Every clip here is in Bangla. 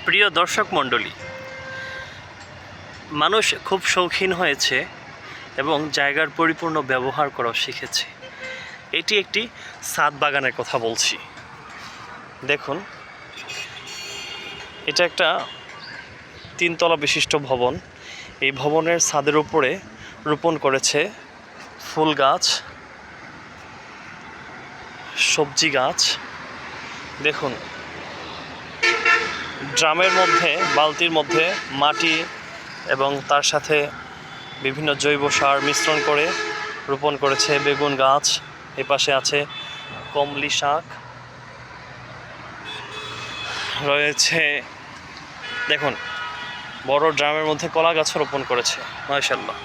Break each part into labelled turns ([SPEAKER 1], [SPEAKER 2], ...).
[SPEAKER 1] প্রিয় দর্শক মণ্ডলী, মানুষ খুব শৌখিন হয়েছে এবং জায়গার পরিপূর্ণ ব্যবহার করা শিখেছে। এটি একটি ছাদ বাগানের কথা বলছি। দেখুন, এটা একটা 3 তলা বিশিষ্ট ভবন। এই ভবনের ছাদের উপরে রোপণ করেছে ফুল গাছ, সবজি গাছ। দেখুন, ড্রামের মধ্যে, বালতির মধ্যে মাটি এবং তার সাথে বিভিন্ন জৈব সার মিশ্রণ করে রোপণ করেছে বেগুন গাছ। এ পাশে আছে কমলি শাক রয়েছে। দেখুন, বড় ড্রামের মধ্যে কলা গাছ রোপণ করেছে, মাশাআল্লাহ।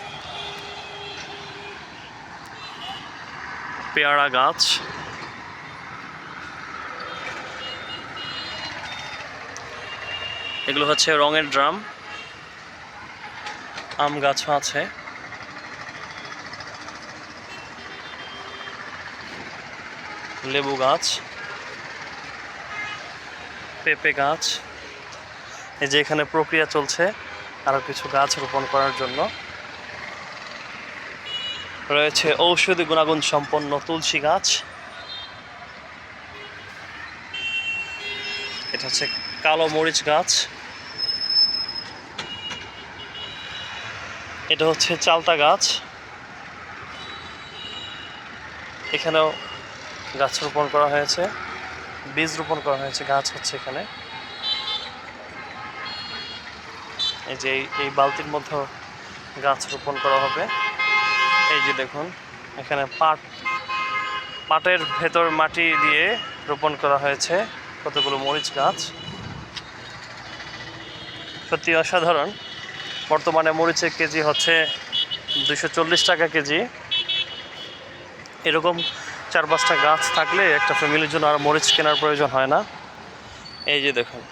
[SPEAKER 1] পেয়ারা গাছ, এগুলো হচ্ছে রঙের ড্রাম। আম গাছও আছে। লেবু গাছ, পেঁপে গাছ। এই যে এখানে প্রক্রিয়া চলছে আরও কিছু গাছ রোপণ করার জন্য। রয়েছে ঔষধি গুণাগুণ সম্পন্ন তুলসী গাছ। এটা হচ্ছে কালো মরিচ গাছ। এটা হচ্ছে চালতা গাছ। এখানেও গাছ রোপণ করা হয়েছে, বীজ রোপণ করা হয়েছে, গাছ হচ্ছে এখানে। এই যে এই বালতির মধ্যে গাছ রোপণ করা হবে। এই যে দেখুন, এখানে পাটের ভেতর মাটি দিয়ে রোপণ করা হয়েছে কতগুলো মরিচ গাছ। সত্যি অসাধারণ। বর্তমানে মরিচের কেজি হচ্ছে 240 টাকা কেজি। এরকম 4-5টা গাছ থাকলে একটা ফ্যামিলির জন্য আর মরিচ কেনার প্রয়োজন হয় না। এই যে দেখুন।